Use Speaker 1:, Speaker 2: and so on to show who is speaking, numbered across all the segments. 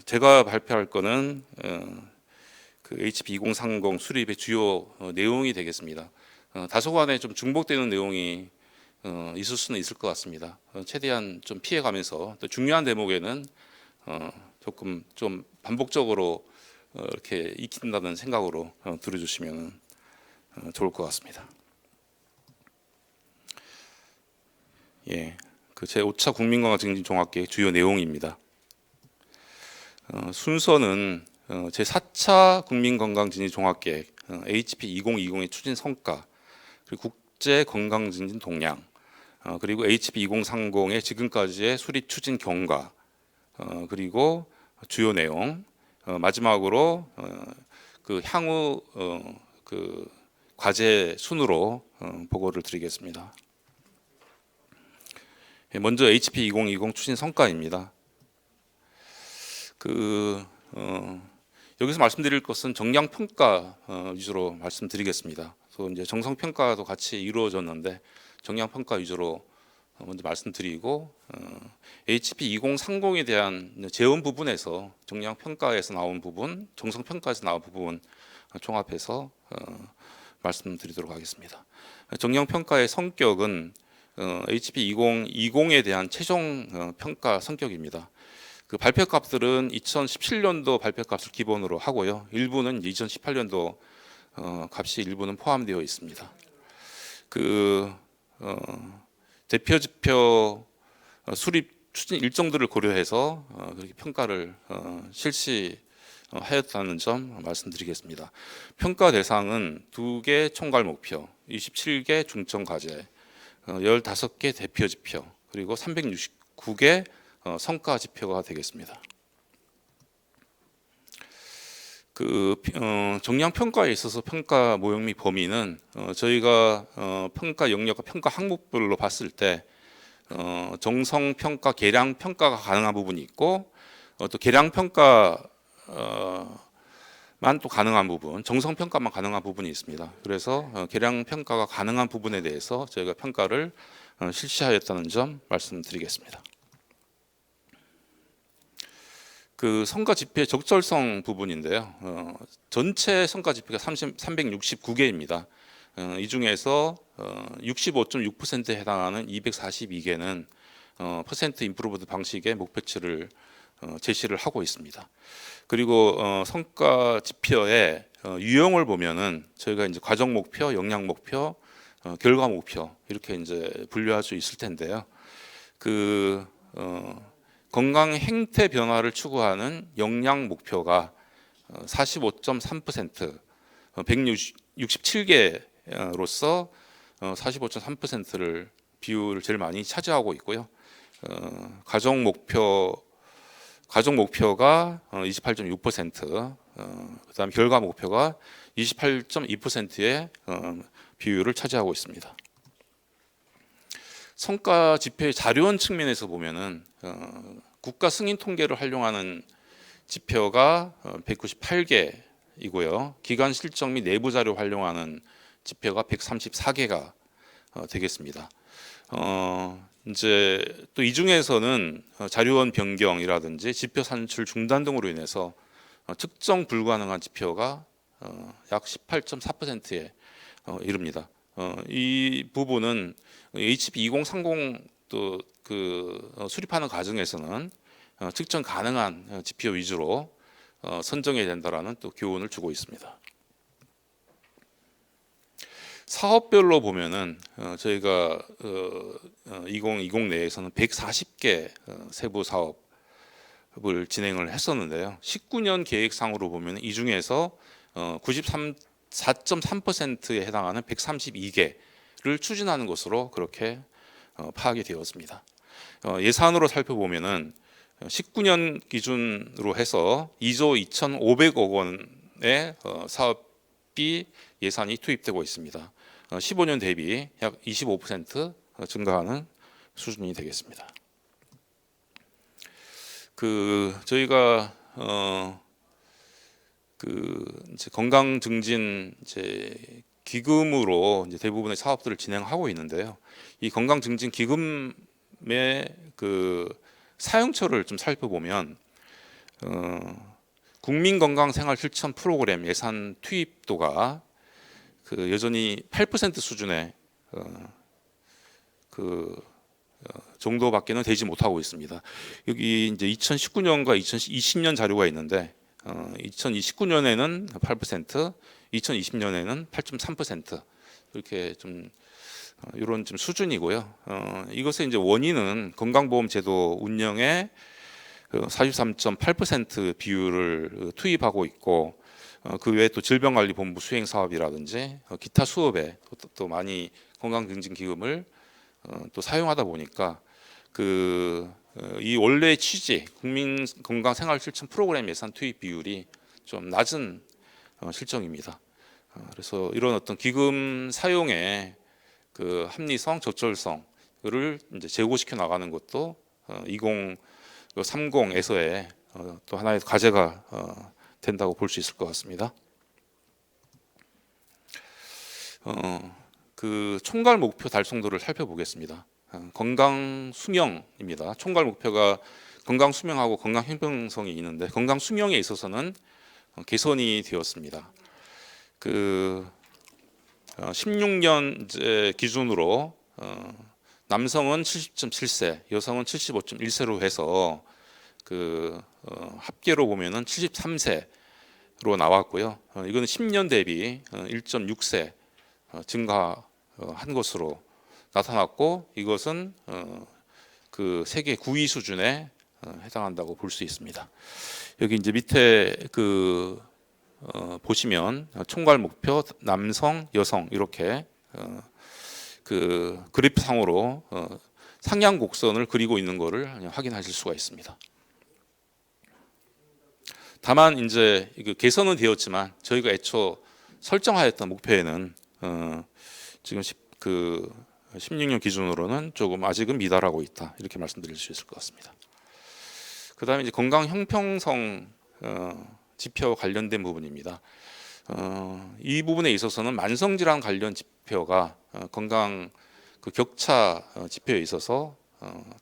Speaker 1: 제가 발표할 거는 그 HP 2030 수립의 주요 내용이 되겠습니다. 다소간에 좀 중복되는 내용이 있을 수는 있을 것 같습니다. 최대한 좀 피해가면서 또 중요한 대목에는 조금 좀 반복적으로 이렇게 익힌다는 생각으로 들어주시면 좋을 것 같습니다. 예, 그 제 5차 국민건강증진 종합계획 주요 내용입니다. 순서는 제 4차 국민건강증진 종합계획 HP 2020의 추진 성과, 그리고 국제 건강증진 동향, 그리고 HP 2030의 지금까지의 수립 추진 경과, 그리고 주요 내용, 마지막으로 그 향후 그 과제 순으로 보고를 드리겠습니다. 먼저 HP 2020 추진 성과입니다. 여기서 말씀드릴 것은 정량 평가 위주로 말씀드리겠습니다. 또 이제 정성 평가도 같이 이루어졌는데 정량 평가 위주로 먼저 말씀드리고 HP 2030에 대한 재원 부분에서 정량 평가에서 나온 부분, 정성 평가에서 나온 부분 종합해서 말씀드리도록 하겠습니다. 정량 평가의 성격은 HP 2020에 대한 최종 평가 성격입니다. 그 발표값들은 2017년도 발표값을 기본으로 하고요. 일부는 2018년도 값이 일부는 포함되어 있습니다. 대표 지표 수립 추진 일정들을 고려해서 그렇게 평가를 실시하였다는 점 말씀드리겠습니다. 평가 대상은 2개 총괄 목표, 27개 중점 과제, 15개 대표 지표, 그리고 369개 성과 지표가 되겠습니다. 정량 평가에 있어서 평가 모형 및 범위는 저희가 평가 영역과 평가 항목별로 봤을 때 정성 평가, 계량 평가가 가능한 부분이 있고 또 계량 평가만 또 가능한 부분, 정성 평가만 가능한 부분이 있습니다. 그래서 계량 평가가 가능한 부분에 대해서 저희가 평가를 실시하였다는 점 말씀드리겠습니다. 그 성과 지표의 적절성 부분인데요. 전체 성과 지표가 369개입니다. 이 중에서 65.6%에 해당하는 242개는 퍼센트 임프루브드 방식의 목표치를 제시를 하고 있습니다. 그리고 성과 지표의 유형을 보면은 저희가 이제 과정 목표, 역량 목표, 결과 목표 이렇게 이제 분류할 수 있을 텐데요. 건강 행태 변화를 추구하는 역량 목표가 45.3%, 167개로서 45.3%를 비율을 제일 많이 차지하고 있고요. 가정 목표가 28.6%, 그다음 결과 목표가 28.2%의 비율을 차지하고 있습니다. 성과 지표의 자료원 측면에서 보면은 국가 승인 통계를 활용하는 지표가 198개이고요. 기관 실적 및 내부 자료 활용하는 지표가 134개가 되겠습니다. 이제 또 이 중에서는 자료원 변경이라든지 지표 산출 중단 등으로 인해서 측정 불가능한 지표가 약 18.4%에 이릅니다. 이 부분은 HP 2030 또 수립하는 과정에서는 측정 가능한 지표 위주로 선정해야 된다라는 또 교훈을 주고 있습니다. 사업별로 보면은 저희가 2020 내에서는 140개 세부 사업을 진행을 했었는데요. 19년 계획상으로 보면 이 중에서 94.3%에 해당하는 132개를 추진하는 것으로 그렇게 파악이 되었습니다. 예산으로 살펴보면은 19년 기준으로 해서 2조 2,500억 원의 사업비 예산이 투입되고 있습니다. 15년 대비 약 25% 증가하는 수준이 되겠습니다. 저희가 이제 건강 증진 기금으로 이제 대부분의 사업들을 진행하고 있는데요. 이 건강 증진 기금의 사용처를 좀 살펴보면 국민건강생활실천 프로그램 예산 투입도가 여전히 8% 수준의 정도밖에는 되지 못하고 있습니다. 여기 이제 2019년과 2020년 자료가 있는데 2019년에는 8%, 2020년에는 8.3% 이렇게 좀 이런 좀 수준이고요. 이것의 이제 원인은 건강보험제도 운영에 43.8% 비율을 투입하고 있고 그 외에 또 질병관리본부 수행 사업이라든지 기타 수업에 또 많이 건강증진기금을 또 사용하다 보니까 이 원래 취지 국민건강생활실천 프로그램 예산 투입 비율이 좀 낮은 실정입니다. 그래서 이런 어떤 기금 사용의 합리성, 적절성을 이제 제고시켜 나가는 것도 2030에서의 또 하나의 과제가 된다고 볼 수 있을 것 같습니다. 총괄 목표 달성도를 살펴보겠습니다. 건강 수명입니다. 총괄 목표가 건강 수명하고 건강 형평성이 있는데 건강 수명에 있어서는 개선이 되었습니다. 16년제 기준으로 남성은 70.7세, 여성은 75.1세로 해서 합계로 보면은 73세로 나왔고요. 이거는 10년 대비 1.6세 증가한 것으로 나타났고 이것은 세계 9위 수준에 해당한다고 볼 수 있습니다. 여기 이제 밑에 보시면 총괄 목표 남성, 여성 이렇게 그래프상으로 상향 곡선을 그리고 있는 것을 확인하실 수가 있습니다. 다만 이제 개선은 되었지만 저희가 애초 설정하였던 목표에는 지금 16년 기준으로는 조금 아직은 미달하고 있다 이렇게 말씀드릴 수 있을 것 같습니다. 그다음에 이제 건강 형평성 지표 관련된 부분입니다. 이 부분에 있어서는 만성질환 관련 지표가 건강 격차 지표에 있어서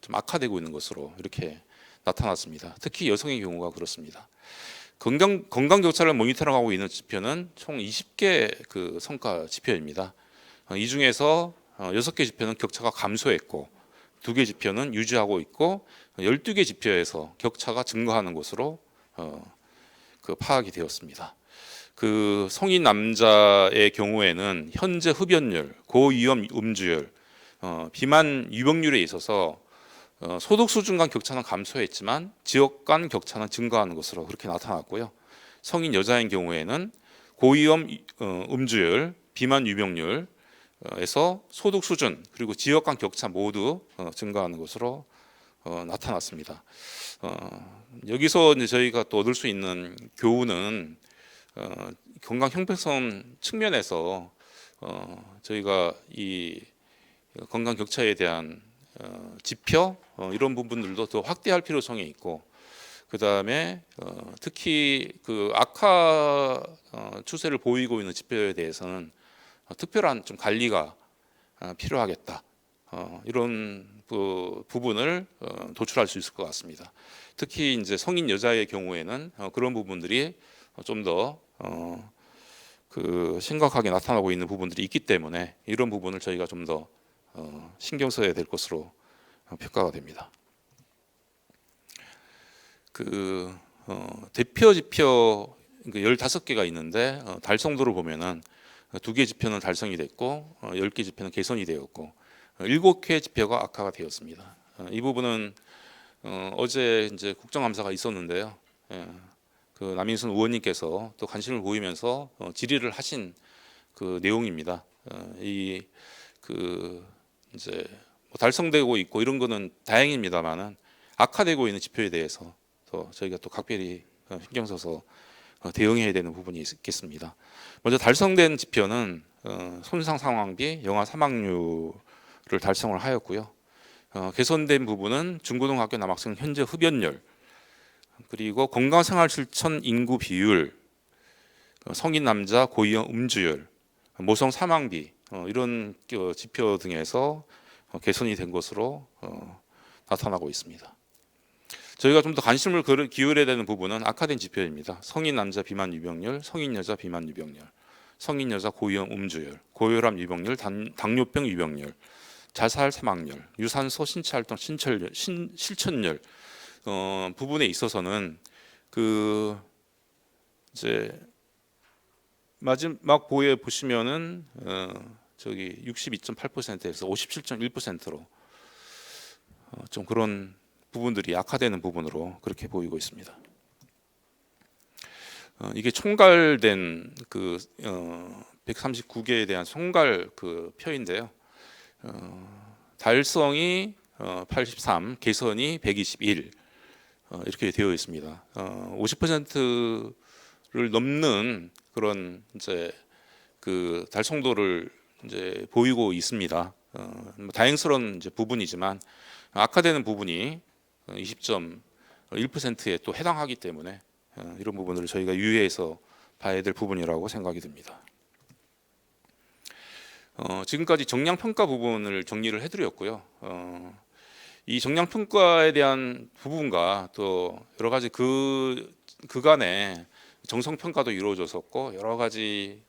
Speaker 1: 좀 악화되고 있는 것으로 이렇게 나타났습니다. 특히 여성의 경우가 그렇습니다. 건강 격차를 모니터링하고 있는 지표는 총 20개 성과 지표입니다. 이 중에서 6개 지표는 격차가 감소했고 2개 지표는 유지하고 있고 12개 지표에서 격차가 증가하는 것으로 파악이 되었습니다. 성인 남자의 경우에는 현재 흡연율, 고위험 음주율, 비만 유병률에 있어서 소득 수준 간 격차는 감소했지만 지역 간 격차는 증가하는 것으로 그렇게 나타났고요. 성인 여자인 경우에는 고위험 음주율, 비만 유병률에서 소득 수준 그리고 지역 간 격차 모두 증가하는 것으로 나타났습니다. 여기서 이제 저희가 또 얻을 수 있는 교훈은 건강 형평성 측면에서 저희가 이 건강 격차에 대한 지표 이런 부분들도 더 확대할 필요성이 있고 그다음에 특히 악화 추세를 보이고 있는 지표에 대해서는 특별한 좀 관리가 필요하겠다. 이런 부분을 도출할 수 있을 것 같습니다. 특히 이제 성인 여자의 경우에는 그런 부분들이 좀 더 심각하게 나타나고 있는 부분들이 있기 때문에 이런 부분을 저희가 좀 더 신경 써야 될 것으로 평가가 됩니다. 대표 지표 15개가 있는데 달성도를 보면은 2개 지표는 달성이 됐고 10개 지표는 개선이 되었고 7개 지표가 악화가 되었습니다. 이 부분은 어제 이제 국정감사가 있었는데요. 남인순 의원님께서 또 관심을 보이면서 질의를 하신 내용입니다. 이제 달성되고 있고 이런 거는 다행입니다만은 악화되고 있는 지표에 대해서 또 저희가 또 각별히 신경 써서 대응해야 되는 부분이 있겠습니다. 먼저 달성된 지표는 손상 상황비, 영아 사망률을 달성을 하였고요. 개선된 부분은 중고등학교 남학생 현재 흡연율, 그리고 건강생활실천 인구 비율, 성인 남자 고위험 음주율, 모성 사망비 이런 지표 등에서 개선이 된 것으로 나타나고 있습니다. 저희가 좀 더 관심을 기울여야 되는 부분은 악화된 지표입니다. 성인 남자 비만 유병률, 성인 여자 비만 유병률, 성인 여자 고위험 음주율, 고혈압 유병률, 당뇨병 유병률, 자살 사망률, 유산소 신체 활동 실천율 부분에 있어서는 그 이제 마지막 보에 보시면은 저기 62.8%에서 57.1%로 좀 그런 부분들이 악화되는 부분으로 그렇게 보이고 있습니다. 이게 총괄된 그 139개에 대한 총괄 그 표인데요. 달성이 83, 개선이 121 이렇게 되어 있습니다. 50%를 넘는 그런 이제 그 달성도를 이제 보이고 있습니다. 다행스러운 이제 부분이지만 악화되는 부분이 20.1%에 또 해당하기 때문에 이런 부분들을 저희가 유의해서 봐야 될 부분이라고 생각이 듭니다. 지금까지 정량 평가 부분을 정리를 해드렸고요. 이 정량 평가에 대한 부분과 또 여러 가지 그간에 정성 평가도 이루어졌었고 여러 가지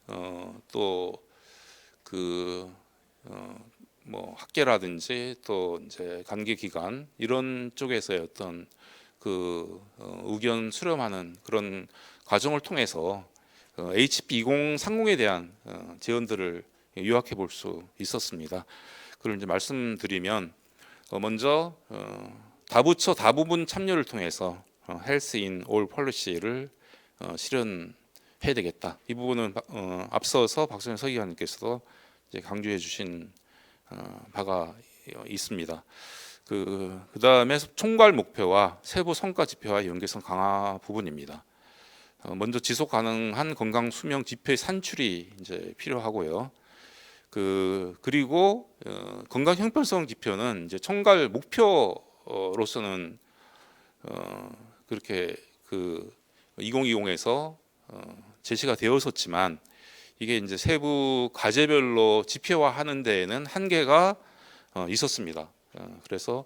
Speaker 1: 또 그 뭐 학계라든지 또 이제 관계 기관 이런 쪽에서의 어떤 그 의견 수렴하는 그런 과정을 통해서 HP 2030에 대한 제언들을 요약해 볼 수 있었습니다. 그걸 이제 말씀드리면 먼저 다부처 다부분 참여를 통해서 헬스 인 올 폴리시를 실현해야 되겠다. 이 부분은 앞서서 박선영 서기관님께서도 이제 강조해 주신 바가 있습니다. 그 다음에 총괄 목표와 세부 성과 지표와 연계성 강화 부분입니다. 먼저 지속 가능한 건강 수명 지표의 산출이 이제 필요하고요. 그리고 건강 형평성 지표는 이제 총괄 목표로서는 그렇게 그 2020에서 제시가 되었었지만 이게 이제 세부 과제별로 지표화하는 데에는 한계가 있었습니다. 그래서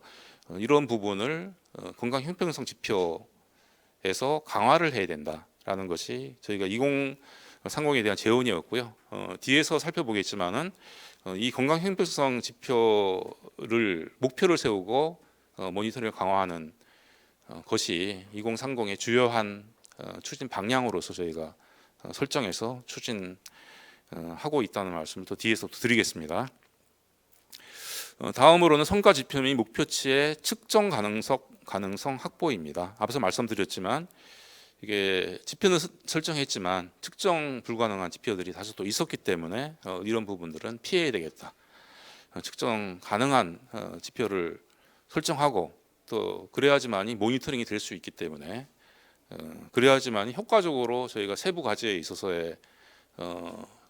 Speaker 1: 이런 부분을 건강 형평성 지표에서 강화를 해야 된다라는 것이 저희가 2030에 대한 제언이었고요. 뒤에서 살펴보겠지만은 이 건강 형평성 지표를 목표를 세우고 모니터링을 강화하는 것이 2030의 주요한 추진 방향으로서 저희가 설정해서 추진하고 있다는 말씀을 또 뒤에서 드리겠습니다. 다음으로는 성과 지표 및 목표치의 측정 가능성 확보입니다. 앞서 말씀드렸지만 이게 지표는 설정했지만 측정 불가능한 지표들이 다소 또 있었기 때문에 이런 부분들은 피해야 되겠다. 측정 가능한 지표를 설정하고 또 그래야지만이 모니터링이 될 수 있기 때문에 그래야지만이 효과적으로 저희가 세부 과제에 있어서의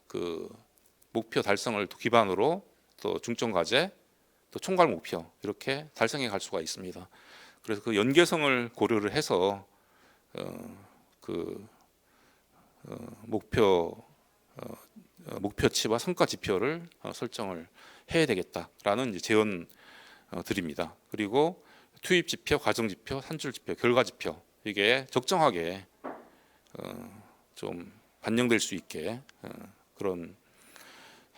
Speaker 1: 그 목표 달성을 기반으로 또 중점 과제 또 총괄 목표 이렇게 달성해 갈 수가 있습니다. 그래서 그 연계성을 고려를 해서 목표치와 성과 지표를 설정을 해야 되겠다라는 이제 제언 드립니다. 그리고 투입 지표, 과정 지표, 산출 지표, 결과 지표 이게 적정하게 좀 반영될 수 있게 그런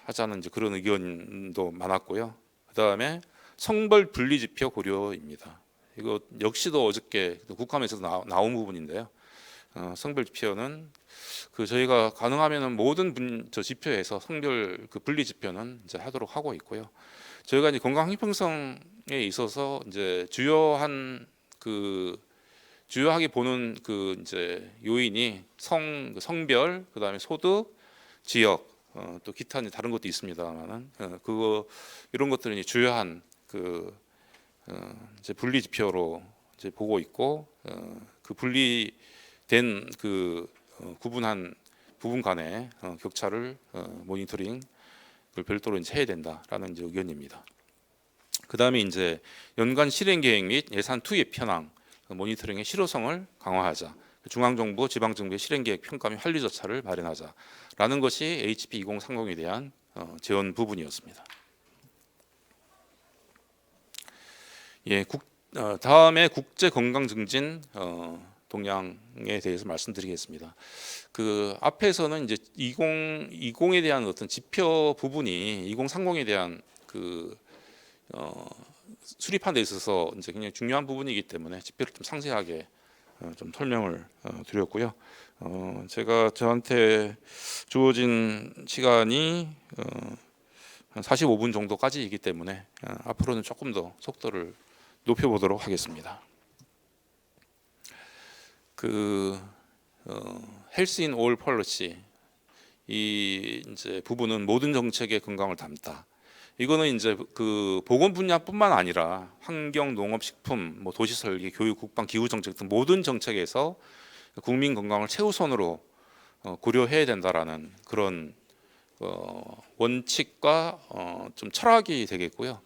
Speaker 1: 하자는 이제 그런 의견도 많았고요. 그다음에 성별 분리 지표 고려입니다. 이거 역시도 어저께 국감에서 나온 부분인데요. 성별 지표는 저희가 가능하면은 모든 지표에서 성별 분리 지표는 이제 하도록 하고 있고요. 저희가 이제 건강 형평성에 있어서 이제 주요하게 보는 이제 요인이 성별, 그다음에 소득, 지역, 또 기타 다른 것도 있습니다만은 이런 것들은 이제 주요한 이제 분리 지표로 이제 보고 있고 그 분리된 구분한 부분 간의 격차를 모니터링을 별도로 이제 해야 된다라는 이제 의견입니다. 그다음에 이제 연간 실행 계획 및 예산 투입 현황 모니터링의 실효성을 강화하자. 중앙정부, 지방정부의 실행계획 평가 및 환류 절차를 마련하자라는 것이 HP 2030에 대한 제언 부분이었습니다. 예, 다음에 국제 건강 증진 동향에 대해서 말씀드리겠습니다. 그 앞에서는 이제 2020에 대한 어떤 지표 부분이 2030에 대한 그 수립하는 데 있어서 이제 굉장히 중요한 부분이기 때문에 지표를 좀 상세하게 좀 설명을 드렸고요. 제가 저한테 주어진 시간이 한 45분 정도까지이기 때문에 앞으로는 조금 더 속도를 높여보도록 하겠습니다. 그 헬스 인 올 폴리시 이 이제 부분은 모든 정책의 건강을 담다. 이거는 이제 그 보건 분야뿐만 아니라 환경, 농업, 식품, 뭐 도시 설계, 교육, 국방, 기후 정책 등 모든 정책에서 국민 건강을 최우선으로 고려해야 된다라는 그런 원칙과 좀 철학이 되겠고요.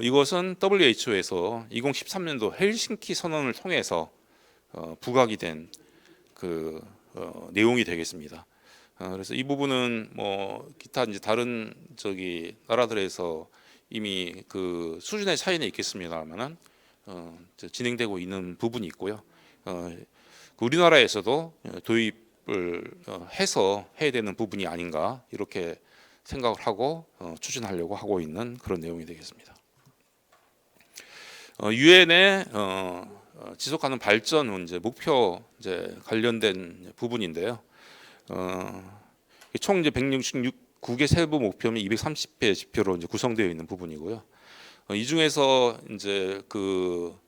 Speaker 1: 이것은 WHO에서 2013년도 헬싱키 선언을 통해서 부각이 된 그 내용이 되겠습니다. 그래서 이 부분은 뭐 기타 이제 다른 저기 나라들에서 이미 그 수준의 차이는 있겠습니다만은 진행되고 있는 부분이 있고요. 우리나라에서도 도입을 해서 해야 되는 부분이 아닌가 이렇게 생각을 하고 추진하려고 하고 있는 그런 내용이 되겠습니다. 유엔의 지속가능 발전 문제 목표 이제 관련된 부분인데요. 총 이제 169개 세부 목표면 230개 지표로 이제 구성되어 있는 부분이고요. 이 중에서 이제 그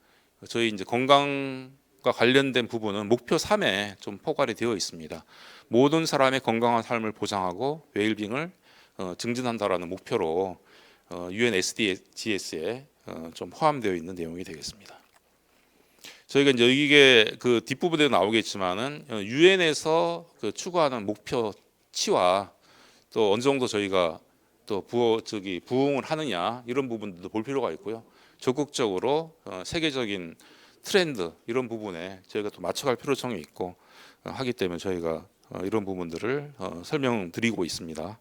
Speaker 1: 저희 이제 건강과 관련된 부분은 목표 3에 좀 포괄이 되어 있습니다. 모든 사람의 건강한 삶을 보장하고 웰빙을 증진한다라는 목표로 UN SDGs에 좀 포함되어 있는 내용이 되겠습니다. 저희가 이제 이게 그 뒷부분에 나오겠지만은 유엔에서 그 추구하는 목표치와 또 어느 정도 저희가 또 부응을 하느냐 이런 부분들도 볼 필요가 있고요. 적극적으로 세계적인 트렌드 이런 부분에 저희가 또 맞춰갈 필요성이 있고 하기 때문에 저희가 이런 부분들을 설명드리고 있습니다.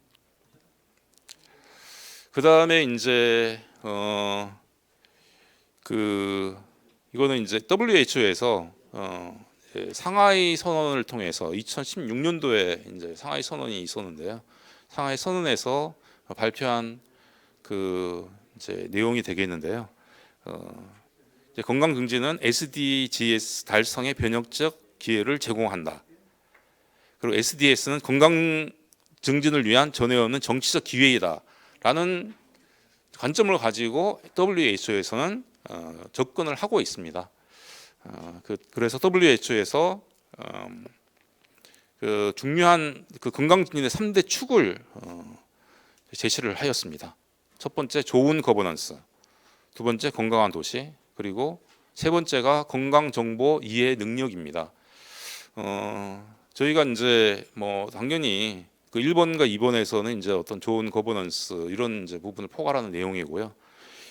Speaker 1: 그 다음에 이제 이거는 이제 WHO에서 상하이 선언을 통해서 2016년도에 이제 상하이 선언이 있었는데요. 상하이 선언에서 발표한 그 이제 내용이 되겠는데요. 이제 건강 증진은 SDGs 달성의 변혁적 기회를 제공한다. 그리고 SDS는 건강 증진을 위한 전에 없는 정치적 기회이다라는 관점을 가지고 WHO에서는 접근을 하고 있습니다. 그래서 WHO에서 그 중요한 그 건강 증진의 3대 축을 제시를 하였습니다. 첫 번째 좋은 거버넌스, 두 번째 건강한 도시, 그리고 세 번째가 건강 정보 이해 능력입니다. 저희가 이제 뭐 당연히 그 1번과 2번에서는 이제 어떤 좋은 거버넌스 이런 이제 부분을 포괄하는 내용이고요.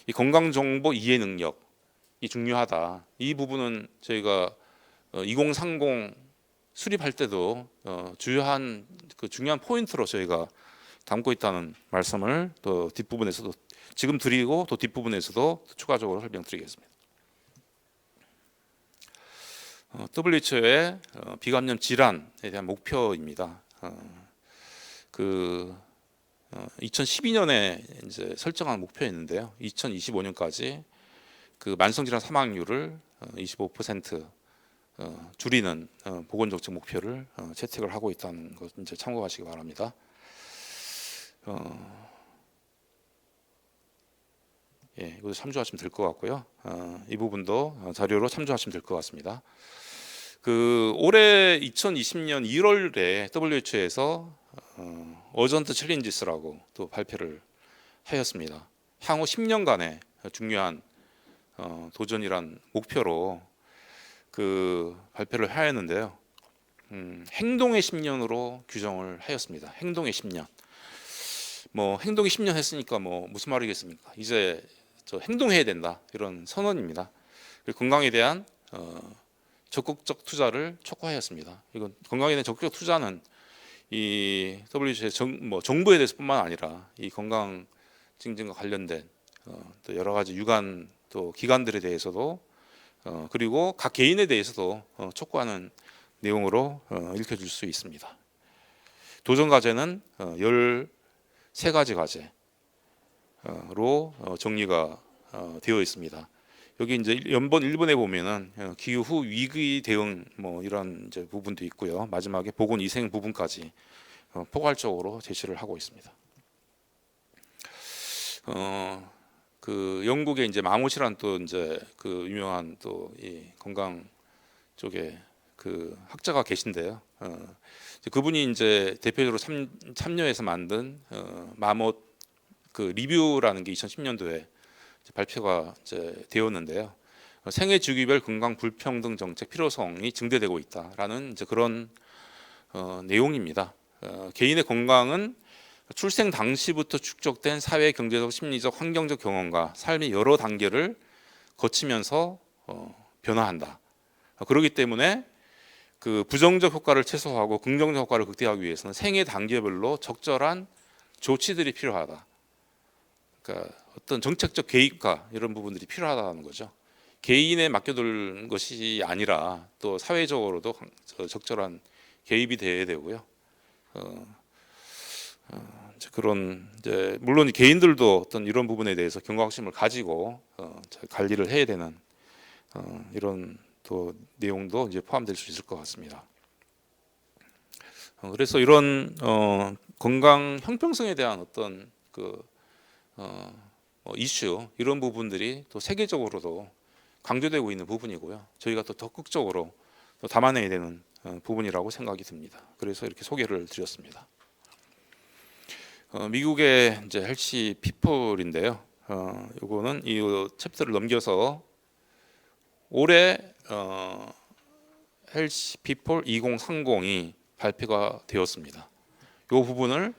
Speaker 1: 이 건강 정보 이해 능력이 중요하다. 이 부분은 저희가 2030 수립할 때도 주요한 그 중요한 포인트로 저희가 담고 있다는 말씀을 또 뒷부분에서도 지금 드리고 또 뒷부분에서도 추가적으로 설명드리겠습니다. WHO의 비감염 질환에 대한 목표입니다. 2012년에 이제 설정한 목표였는데요. 2025년까지 그 만성 질환 사망률을 25% 줄이는 보건정책 목표를 채택을 하고 있다는 것 이제 참고하시기 바랍니다. 예, 이것도 참조하시면 될 것 같고요. 이 부분도 자료로 참조하시면 될 것 같습니다. 그 올해 2020년 1월에 WHO에서 어전트 챌린지스라고 또 발표를 하였습니다. 향후 10년간의 중요한 도전이란 목표로 그 발표를 하였는데요. 행동의 10년으로 규정을 하였습니다. 행동의 10년. 뭐 행동의 10년 했으니까 뭐 무슨 말이겠습니까? 이제 저 행동해야 된다 이런 선언입니다. 그리고 건강에 대한 적극적 투자를 촉구하였습니다. 이건 건강에 대한 적극적 투자는 이 WHO의 정부에 대해서뿐만 아니라 이 건강 증진과 관련된 또 여러 가지 유관 또 기관들에 대해서도 그리고 각 개인에 대해서도 촉구하는 내용으로 읽혀질 수 있습니다. 도전 과제는 13가지 과제로 정리가 되어 있습니다. 여기 이제 연본 1번에 보면은 기후 위기 대응 뭐 이런 이제 부분도 있고요. 마지막에 보건 위생 부분까지 포괄적으로 제시를 하고 있습니다. 그 영국의 이제 마모시란 또 이제 그 유명한 또 이 건강 쪽에 그 학자가 계신데요. 그분이 이제 대표적으로 참여해서 만든 마못 그 리뷰라는 게 2010년도에 발표가 이제 되었는데요. 생애 주기별 건강 불평등 정책 필요성이 증대되고 있다라는 이제 그런 내용입니다. 개인의 건강은 출생 당시부터 축적된 사회, 경제적, 심리적, 환경적 경험과 삶의 여러 단계를 거치면서 변화한다. 그렇기 때문에 그 부정적 효과를 최소화하고 긍정적 효과를 극대화하기 위해서는 생애 단계별로 적절한 조치들이 필요하다. 그러니까 어떤 정책적 개입과 이런 부분들이 필요하다는 거죠. 개인에 맡겨둘 것이 아니라 또 사회적으로도 적절한 개입이 돼야 되고요. 그런 이제 물론 개인들도 어떤 이런 부분에 대해서 경각심을 가지고 관리를 해야 되는 이런 또 내용도 이제 포함될 수 있을 것 같습니다. 그래서 이런 건강 형평성에 대한 어떤 그 이슈 이런 부분들이 또 세계적으로도 강조되고 있는 부분이고요. 저희가 또 적극적으로 또 담아내야 되는 부분이라고 생각이 듭니다. 그래서 이렇게 소개를 드렸습니다. 미국의 이제 헬시 피플인데요. 이거는 이 챕터를 넘겨서 올해 헬시 피플 2030이 발표가 되었습니다. 이 부분을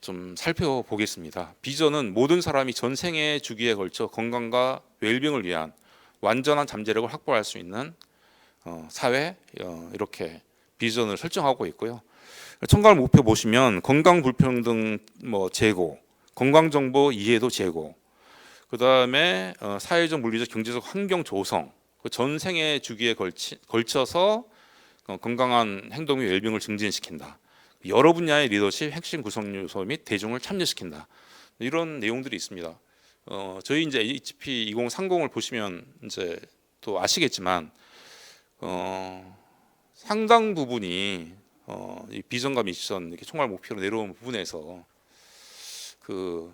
Speaker 1: 좀 살펴보겠습니다. 비전은 모든 사람이 전생의 주기에 걸쳐 건강과 웰빙을 위한 완전한 잠재력을 확보할 수 있는 사회 이렇게 비전을 설정하고 있고요. 청갈 목표 보시면 건강 불평등 뭐 제고, 건강 정보 이해도 제고, 그 다음에 사회적, 물리적, 경제적 환경 조성, 그 전생의 주기에 걸쳐서 건강한 행동 및 웰빙을 증진시킨다. 여러 분야의 리더십, 핵심 구성 요소 및 대중을 참여시킨다. 이런 내용들이 있습니다. 저희 이제 HP 2030을 보시면 이제 또 아시겠지만 상당 부분이 이 비전과 미션 이렇게 총괄 목표로 내려온 부분에서 그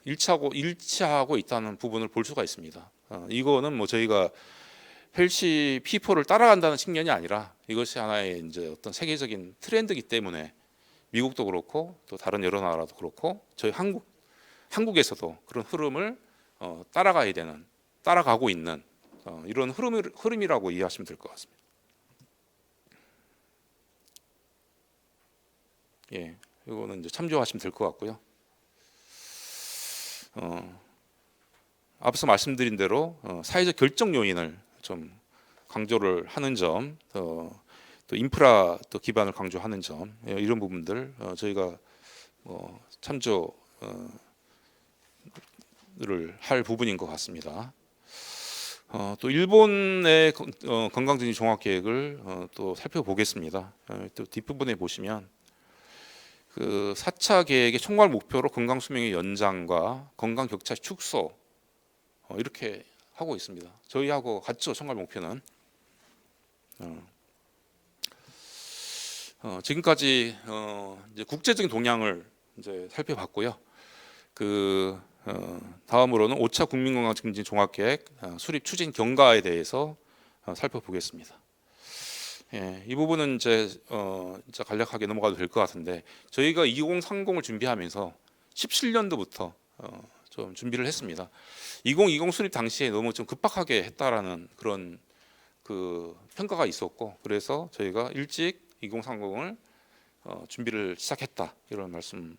Speaker 1: 일치하고 있다는 부분을 볼 수가 있습니다. 이거는 뭐 저희가 헬시 P4를 따라간다는 측면이 아니라 이것이 하나의 이제 어떤 세계적인 트렌드이기 때문에 미국도 그렇고 또 다른 여러 나라도 그렇고 저희 한국에서도 그런 흐름을 따라가야 되는, 따라가고 있는 이런 흐름이라고 이해하시면 될 것 같습니다. 예, 이거는 이제 참조하시면 될 것 같고요. 앞서 말씀드린 대로 사회적 결정 요인을 좀 강조를 하는 점, 또 인프라 또 기반을 강조하는 점, 이런 부분들 저희가 참조를 할 부분인 것 같습니다. 또 일본의 건강증진 종합계획을 또 살펴보겠습니다. 또 뒷부분에 보시면 그 4차 계획의 총괄 목표로 건강 수명의 연장과 건강 격차 축소 이렇게 하고 있습니다. 저희하고 같죠. 총괄 목표는 지금까지 이제 국제적인 동향을 이제 살펴봤고요. 그 다음으로는 5차 국민건강증진 종합계획 수립 추진 경과에 대해서 살펴보겠습니다. 예, 이 부분은 이제 간략하게 넘어가도 될 것 같은데 저희가 2030을 준비하면서 17년도부터 좀 준비를 했습니다. 2020 수립 당시에 너무 좀 급박하게 했다라는 그런 그 평가가 있었고 그래서 저희가 일찍 2030을 준비를 시작했다 이런 말씀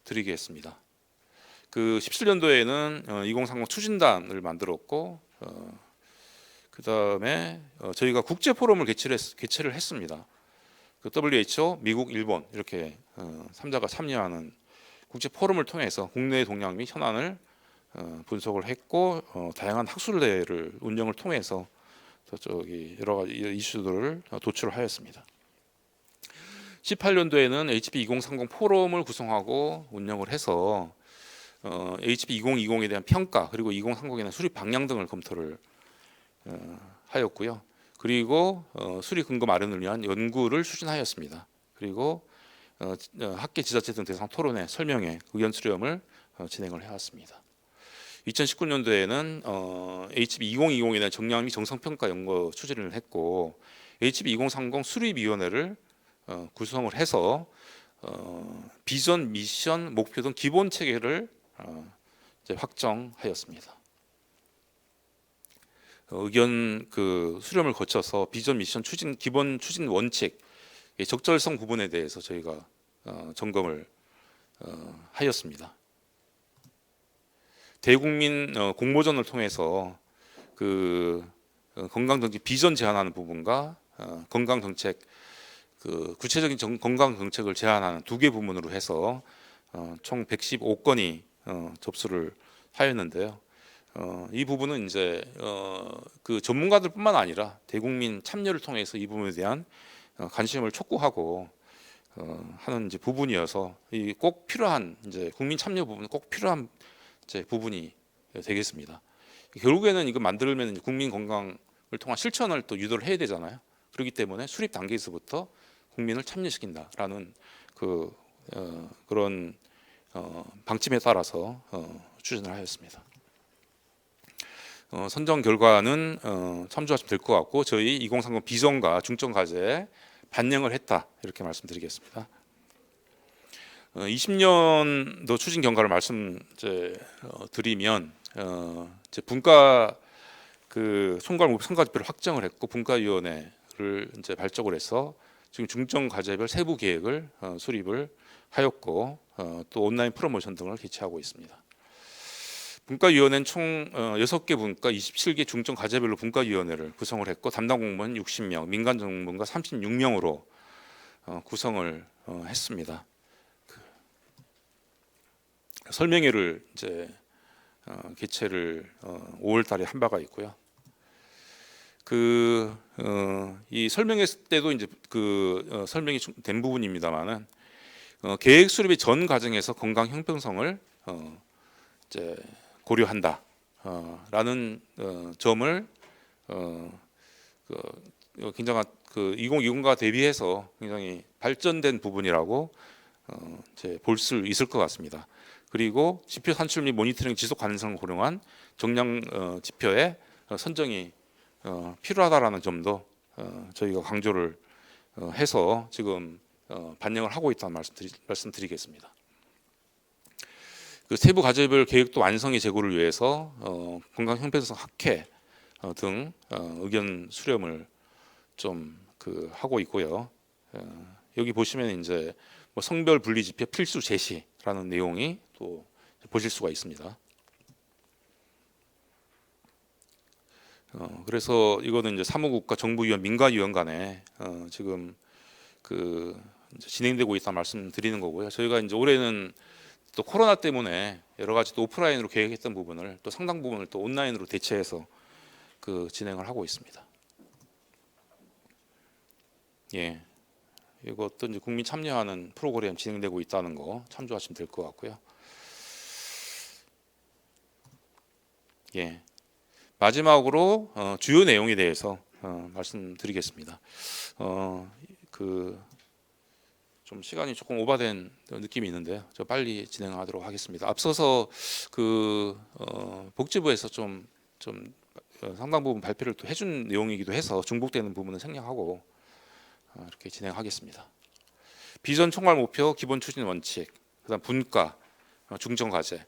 Speaker 1: 드리겠습니다. 그 17년도에는 2030 추진단을 만들었고 그 다음에 저희가 국제 포럼을 개최를 했습니다. 그 WHO, 미국, 일본 이렇게 3자가 참여하는 국제 포럼을 통해서 국내의 동향 및 현안을 분석을 했고 다양한 학술대회를 운영을 통해서 저기 여러 가지 이슈들을 도출을 하였습니다. 18년도에는 HB 2030 포럼을 구성하고 운영을 해서 HB 2020에 대한 평가 그리고 2030에 대한 수립 방향 등을 검토를 하였고요. 그리고 수립 근거 마련을 위한 연구를 추진하였습니다. 그리고 학계 지자체 등 대상 토론회, 설명회, 의견 수렴을 진행을 해왔습니다. 2019년도에는 HB 2020에 대한 정량 및 정성평가 연구 추진을 했고 HB 2030 수립위원회를 구성을 해서 비전, 미션, 목표 등 기본 체계를 이제 확정하였습니다. 의견 수렴을 거쳐서 비전, 미션, 추진, 기본 추진 원칙, 적절성 부분에 대해서 저희가 점검을 하였습니다. 대국민 공모전을 통해서 건강 정책 비전 제안하는 부분과 건강 정책 구체적인 건강 정책을 제안하는 두 개 부문으로 해서 총 115건이 접수를 하였는데요. 이 부분은 이제 전문가들뿐만 아니라 대국민 참여를 통해서 이 부분에 대한 관심을 촉구하고 하는 이제 부분이어서 이 꼭 필요한 이제 국민 참여 부분 꼭 필요한 이제 부분이 되겠습니다. 결국에는 이거 만들면 국민 건강을 통한 실천을 또 유도를 해야 되잖아요. 그렇기 때문에 수립 단계에서부터 국민을 참여시킨다라는 그런 방침에 따라서 추진을 하였습니다. 선정 결과는 참조하시면 될 것 같고 저희 2030 비전과 중점 과제에 반영을 했다 이렇게 말씀드리겠습니다. 20년도 추진 경과를 말씀드리면 이제 분과 총괄 목표 성과지표를 확정을 했고 분과위원회를 이제 발족을 해서 지금 중점 과제별 세부 계획을 수립을 하였고 또 온라인 프로모션 등을 개최하고 있습니다. 분과위원회는 총 6개 분과 27개 중점 과제별로 분과위원회를 구성을 했고 담당 공무원 60명, 민간 전문가 36명으로 구성을 했습니다. 설명회를 이제 개최를 5월달에 한 바가 있고요. 이 설명회 때도 이제 설명이 된 부분입니다만은 계획 수립의 전 과정에서 건강 형평성을 이제 고려한다라는 점을 굉장한 2020과 대비해서 굉장히 발전된 부분이라고 이제 볼 수 있을 것 같습니다. 그리고 지표 산출 및 모니터링 지속 가능성을 고려한 정량 지표의 선정이 필요하다라는 점도 저희가 강조를 해서 지금 반영을 하고 있다는 말씀드리겠습니다. 세부 과제별 계획도 완성의 제고를 위해서 건강 형평성 학회 등 의견 수렴을 좀 하고 있고요. 여기 보시면 이제 성별 분리 지표 필수 제시라는 내용이 또 보실 수가 있습니다. 그래서 이거는 이제 사무국과 정부위원, 민가위원 간에 지금 이제 진행되고 있다 말씀드리는 거고요. 저희가 이제 올해는 또 코로나 때문에 여러 가지 또 오프라인으로 계획했던 부분을 또 상당 부분을 또 온라인으로 대체해서 진행을 하고 있습니다. 예, 이것도 이제 국민 참여하는 프로그램 진행되고 있다는 거 참조하시면 될 것 같고요. 예, 마지막으로 주요 내용에 대해서 말씀드리겠습니다. 좀 시간이 조금 오버된 느낌이 있는데요. 저 빨리 진행하도록 하겠습니다. 앞서서 복지부에서 좀 상당 부분 발표를 또 해준 내용이기도 해서 중복되는 부분은 생략하고 이렇게 진행하겠습니다. 비전 총괄 목표, 기본 추진 원칙, 그다음 분과, 중점 과제.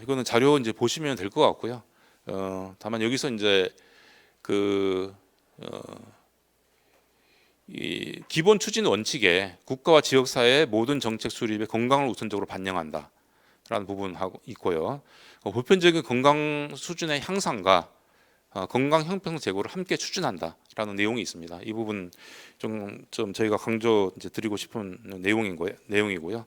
Speaker 1: 이거는 자료 이제 보시면 될 것 같고요. 다만 여기서 이제 이 기본 추진 원칙에 국가와 지역사회의 모든 정책 수립에 건강을 우선적으로 반영한다라는 부분하고 있고요. 보편적인 건강 수준의 향상과 건강 형평 제고를 함께 추진한다라는 내용이 있습니다. 이 부분 좀 저희가 강조 이제 드리고 싶은 내용이고요.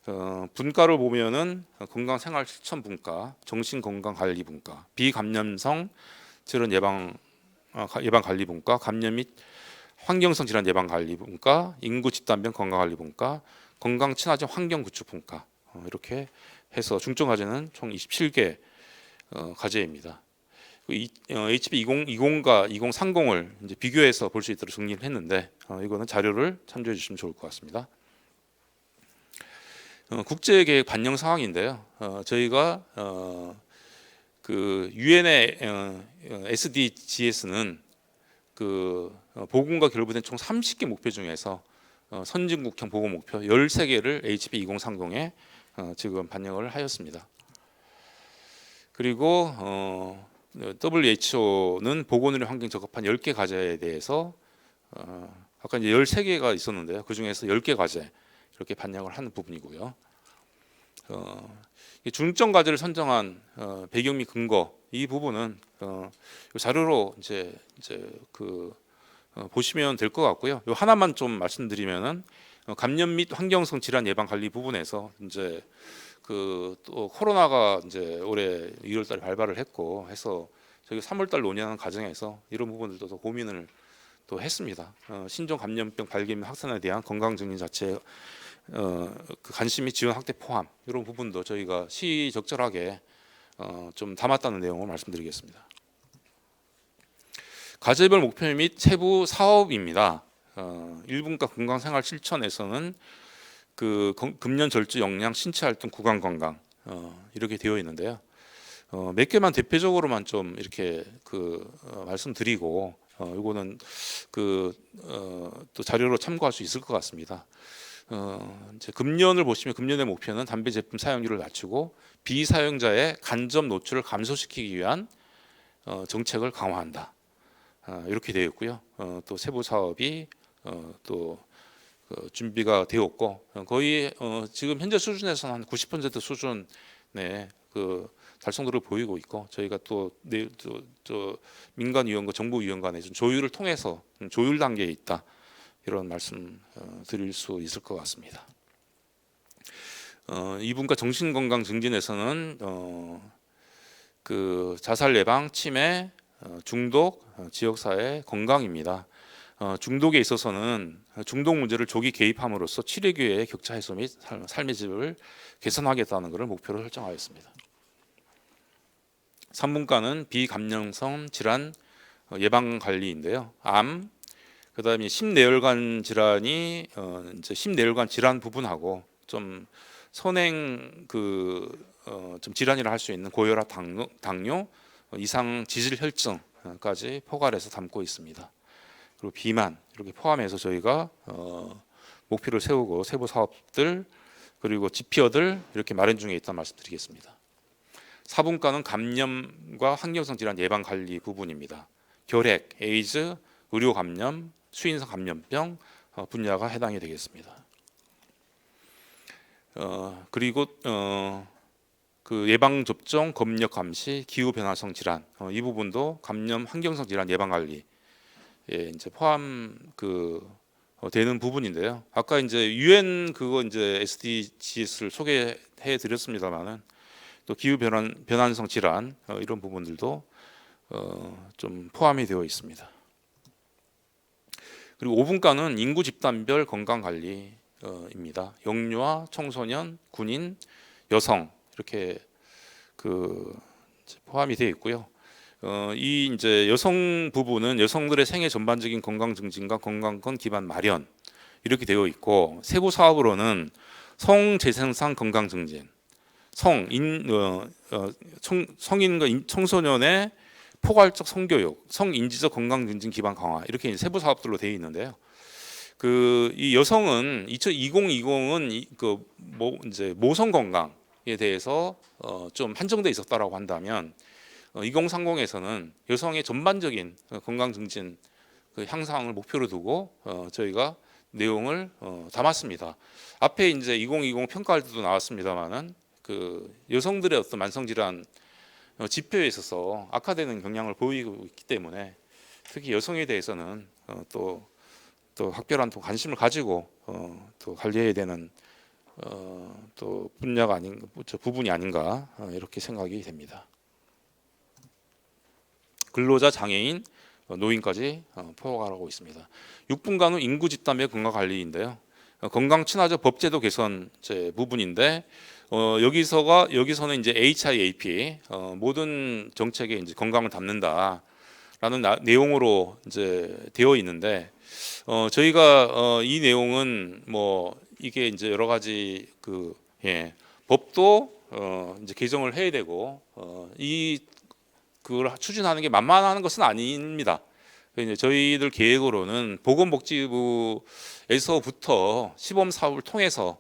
Speaker 1: 분과를 보면은 건강생활 실천 분과, 정신건강관리 분과, 비감염성 질환 예방 관리 분과, 감염 및 환경성 질환 예방 관리 분과, 인구 집단별 건강관리 분과, 건강 친화적 환경 구축 분과, 이렇게 해서 중점 과제는 총 27개 과제입니다. HB 2020과 2030을 이제 비교해서 볼 수 있도록 정리를 했는데, 이거는 자료를 참조해 주시면 좋을 것 같습니다. 국제계획 반영 상황인데요. 저희가 그 유엔의 SDGs는 그 보건과 결부된 총 30개 목표 중에서 선진국형 보건 목표 13개를 HB 2030에 지금 반영을 하였습니다. 그리고 WHO는 보건의료 환경 적합한 10개 과제에 대해서 아까 이제 13개가 있었는데요. 그 중에서 10개 과제 이렇게 반영을 하는 부분이고요. 중점 과제를 선정한 배경 및 근거 이 부분은 자료로 이제 보시면 될 것 같고요. 요 하나만 좀 말씀드리면은 감염 및 환경성 질환 예방 관리 부분에서 이제 또 코로나가 이제 올해 2월달에 발발을 했고 해서 저희 3월달 논의하는 과정에서 이런 부분들도 더 고민을 또 했습니다. 신종 감염병 발견 및 확산에 대한 건강 증진 자체 그 관심 및 지원 확대 포함 이런 부분도 저희가 시적절하게 좀 담았다는 내용을 말씀드리겠습니다. 과제별 목표 및 세부 사업입니다. 1분과 건강생활 실천에서는 그 금년 절주 역량 신체 활동 구강 건강 이렇게 되어 있는데요. 몇 개만 대표적으로만 좀 이렇게 말씀드리고 이거는 또 자료로 참고할 수 있을 것 같습니다. 이제 금년을 보시면 금년의 목표는 담배 제품 사용률을 낮추고 비사용자의 간접 노출을 감소시키기 위한 정책을 강화한다. 이렇게 되어 있고요. 또 세부 사업이 또 준비가 되었고 거의 지금 현재 수준에서는 한 90% 수준의 달성도를 보이고 있고 저희가 또 민간 위원과 정부 위원 간의 조율을 통해서 조율 단계에 있다. 이런 말씀 드릴 수 있을 것 같습니다. 이분과 정신건강 증진에서는 그 자살 예방, 치매, 중독, 지역사회 건강입니다. 중독에 있어서는 중독 문제를 조기 개입함으로써 치료 기회의 격차 해소 및 삶의 질을 개선하겠다는 것을 목표로 설정하였습니다. 3분과는 비감염성 질환 예방 관리인데요. 암, 그다음에 심내혈관 질환이 이제 심내혈관 질환 부분하고 좀 선행 좀 질환이라 할 수 있는 고혈압, 당뇨, 이상 지질 혈증까지 포괄해서 담고 있습니다. 그리고 비만 이렇게 포함해서 저희가 목표를 세우고 세부 사업들 그리고 지표들 이렇게 마련 중에 있다는 말씀드리겠습니다. 4분과는 감염과 환경성 질환 예방 관리 부분입니다. 결핵, 에이즈, 의료 감염, 수인성 감염병 분야가 해당이 되겠습니다. 그리고 그 예방 접종, 검역 감시, 기후 변화성 질환 이 부분도 감염 환경성 질환 예방 관리 이제 포함 되는 부분인데요. 아까 이제 유엔 이제 SDGs를 소개해 드렸습니다만은 또 기후 변환성 질환 이런 부분들도 좀 포함이 되어 있습니다. 그리고 5분과는 인구 집단별 건강 관리입니다. 영유아, 청소년, 군인, 여성 이렇게 포함이 되어 있고요. 이 이제 여성 부분은 여성들의 생애 전반적인 건강 증진과 건강권 기반 마련 이렇게 되어 있고 세부 사업으로는 성재생상 건강 증진, 성인과 청소년의 포괄적 성교육, 성인지적 건강 증진 기반 강화 이렇게 세부 사업들로 되어 있는데요. 이 여성은 2020은 이제 모성 건강에 대해서 좀 한정돼 있었다라고 한다면 2030에서는 여성의 전반적인 건강 증진 향상을 목표로 두고 저희가 내용을 담았습니다. 앞에 이제 2020 평가할 때도 나왔습니다만은 여성들의 어떤 만성 질환 지표에 있어서 악화되는 경향을 보이고 있기 때문에 특히 여성에 대해서는 또 각별한 또 관심을 가지고 또 관리해야 되는 또 분야가 아닌 부분이 아닌가 이렇게 생각이 됩니다. 근로자, 장애인, 노인까지 포괄하고 있습니다. 6분간은 인구 집단 및 건강 관리인데요. 건강 친화적 법제도 개선 부분인데 여기서는 이제 HIAP 모든 정책에 이제 건강을 담는다라는 내용으로 이제 되어 있는데 저희가 이 내용은 뭐 이게 이제 여러 가지 법도 이제 개정을 해야 되고 그걸 추진하는 게 만만한 것은 아닙니다. 이제 저희들 계획으로는 보건복지부에서부터 시범 사업을 통해서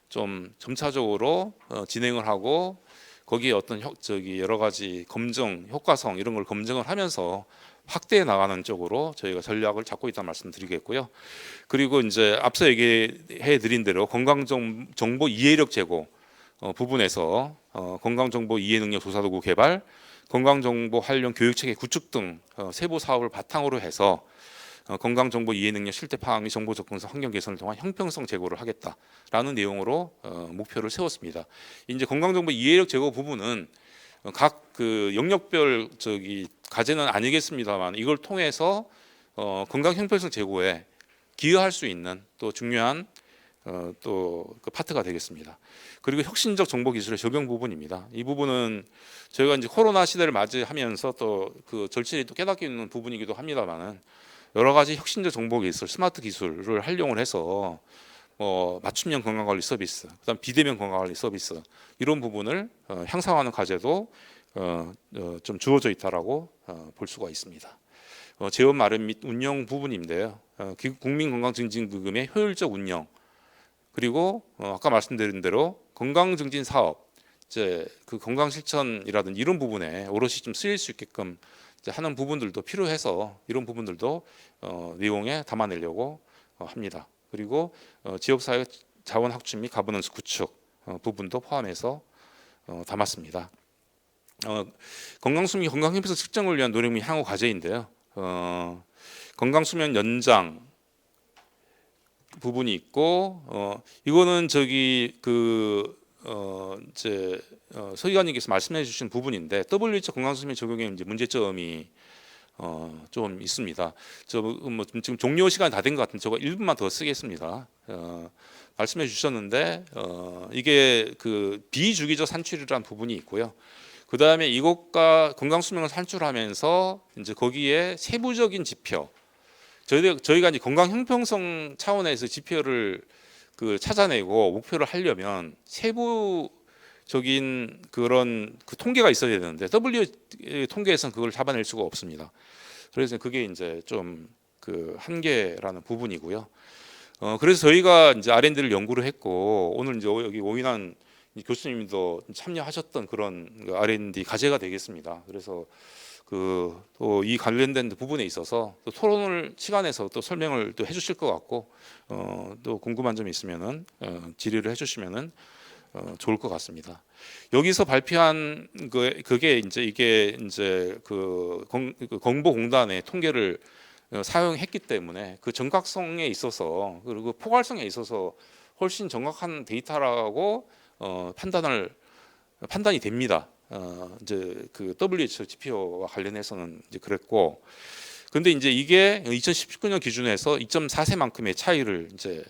Speaker 1: 좀 점차적으로 진행을 하고 거기에 어떤 여러 가지 검증 효과성 이런 걸 검증을 하면서 확대해 나가는 쪽으로 저희가 전략을 잡고 있다는 말씀드리겠고요. 그리고 이제 앞서 얘기해 드린 대로 건강정보 이해력 제고 부분에서 건강정보 이해 능력 조사 도구 개발, 건강정보 활용 교육체계 구축 등 세부 사업을 바탕으로 해서 건강정보 이해 능력 실태 파악 및 정보 접근성 환경 개선을 통한 형평성 제고를 하겠다라는 내용으로 목표를 세웠습니다. 이제 건강정보 이해력 제고 부분은 각 그 영역별 과제는 아니겠습니다만 이걸 통해서 건강 형평성 제고에 기여할 수 있는 또 중요한 또 그 파트가 되겠습니다. 그리고 혁신적 정보 기술의 적용 부분입니다. 이 부분은 저희가 이제 코로나 시대를 맞이하면서 또 그 절실히 또 깨닫게 있는 부분이기도 합니다만은 여러 가지 혁신적 정보 기술, 스마트 기술을 활용을 해서 맞춤형 건강관리 서비스, 그다음 비대면 건강관리 서비스 이런 부분을 향상하는 과제도 좀 주어져 있다라고 볼 수가 있습니다. 재원 마련 및 운영 부분인데요. 국민건강증진기금의 효율적 운영 그리고 아까 말씀드린 대로 건강증진 사업 이제 그 건강 실천이라든지 이런 부분에 오롯이 좀 쓰일 수 있게끔 하는 부분들도 필요해서 이런 부분들도 내용에 담아내려고 합니다. 그리고 지역사회 자원 확충 및 가버넌스 구축 부분도 포함해서 담았습니다. 건강수명 건강형평성 측정을 위한 노력 및 향후 과제인데요. 건강수명 연장 부분이 있고 이거는 서기관님께서 말씀해 주신 부분인데 WHO 건강수명 적용에 이제 문제점이 좀 있습니다. 지금 종료 시간이 다 된 것 같은데 저거 1분만 더 쓰겠습니다. 말씀해 주셨는데 이게 그 비주기적 산출이라는 부분이 있고요. 그 다음에 이것과 건강수명을 산출하면서 이제 거기에 세부적인 지표, 저희가 이제 건강 형평성 차원에서 지표를 찾아내고 목표를 하려면 세부적인 그런 통계가 있어야 되는데 WHO 통계에서는 그걸 잡아낼 수가 없습니다. 그래서 그게 이제 좀 한계라는 부분이고요. 그래서 저희가 이제 R&D를 연구를 했고 오늘 이제 여기 오인환 교수님도 참여하셨던 그런 R&D 과제가 되겠습니다. 그래서 또 이 관련된 부분에 있어서 또 토론을 시간에서 또 설명을 또 해주실 것 같고 또 궁금한 점이 있으면은 질의를 해주시면은 좋을 것 같습니다. 여기서 발표한 그게 이게 건보공단의 통계를 사용했기 때문에 그 정확성에 있어서 그리고 포괄성에 있어서 훨씬 정확한 데이터라고 판단이 됩니다. 이제 그 WHO 지표와 관련해서는 이제 그랬고, 근데 이제 이게 2019년 기준에서 2.4세만큼의 차이를 이제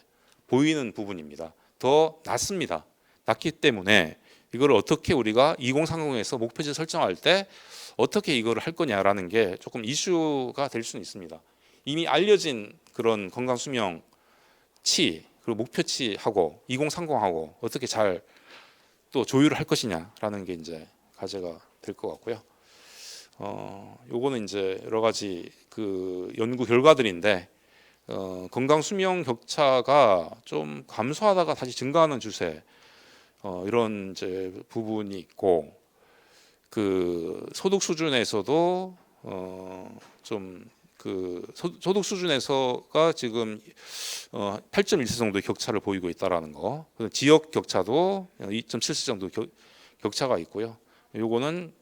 Speaker 1: 보이는 부분입니다. 더 낮습니다. 낮기 때문에 이걸 어떻게 우리가 2030에서 목표치 설정할 때 어떻게 이걸 할 거냐라는 게 조금 이슈가 될 수는 있습니다. 이미 알려진 그런 건강 수명치 그리고 목표치하고 2030하고 어떻게 잘 또 조율을 할 것이냐라는 게 이제 과제가 될 것 같고요. 요거는 이제 여러 가지 그 연구 결과들인데 건강 수명 격차가 좀 감소하다가 다시 증가하는 추세 이런 이제 부분이 있고 그 소득 수준에서도 좀 그 소득 수준에서가 지금 8.1세 정도의 격차를 보이고 있다라는 거. 지역 격차도 2.7세 정도 격차가 있고요. 요거는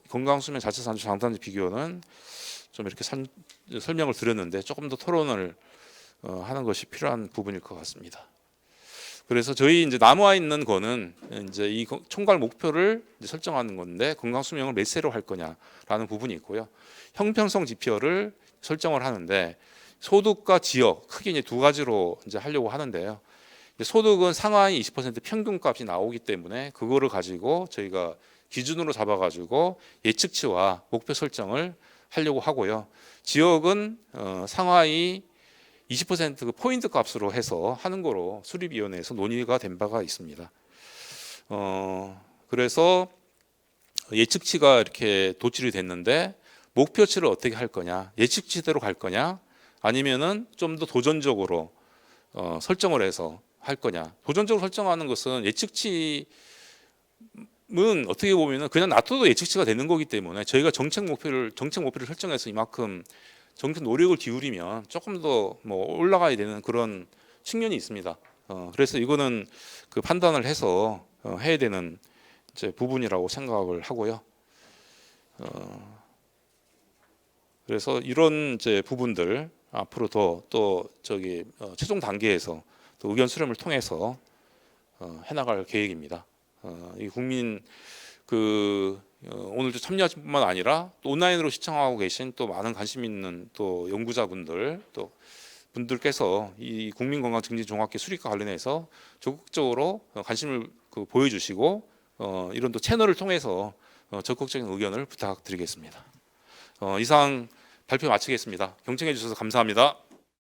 Speaker 1: 건강수명 자체 산출 장단지 비교는 좀 이렇게 설명을 드렸는데 조금 더 토론을 하는 것이 필요한 부분일 것 같습니다. 그래서 저희 이제 남아 있는 거는 이제 이 총괄 목표를 이제 설정하는 건데 건강 수명을 몇 세로 할 거냐라는 부분이 있고요. 형평성 지표를 설정을 하는데 소득과 지역 크게 이제 두 가지로 이제 하려고 하는데요. 소득은 상하이 20% 평균값이 나오기 때문에 그거를 가지고 저희가 기준으로 잡아가지고 예측치와 목표 설정을 하려고 하고요. 지역은 상하이 20% 포인트 값으로 해서 하는 거로 수립위원회에서 논의가 된 바가 있습니다. 그래서 예측치가 이렇게 도출이 됐는데 목표치를 어떻게 할 거냐, 예측치대로 갈 거냐, 아니면은 좀 더 도전적으로 설정을 해서 할 거냐. 도전적으로 설정하는 것은 예측치는 어떻게 보면은 그냥 놔둬도 예측치가 되는 거기 때문에 저희가 정책 목표를 설정해서 이만큼 정책 노력을 기울이면 조금 더 뭐 올라가야 되는 그런 측면이 있습니다. 그래서 이거는 그 판단을 해서 해야 되는 이제 부분이라고 생각을 하고요. 그래서 이런 이제 부분들 앞으로 더 또 저기 최종 단계에서 또 의견 수렴을 통해서 해나갈 계획입니다. 이 국민 오늘 참여하신 뿐만 아니라 또 온라인으로 시청하고 계신 또 많은 관심 있는 또 연구자분들 또 분들께서 이 국민건강증진종합계 수립과 관련해서 적극적으로 관심을 보여주시고 이런 또 채널을 통해서 적극적인 의견을 부탁드리겠습니다. 이상 발표 마치겠습니다. 경청해 주셔서 감사합니다.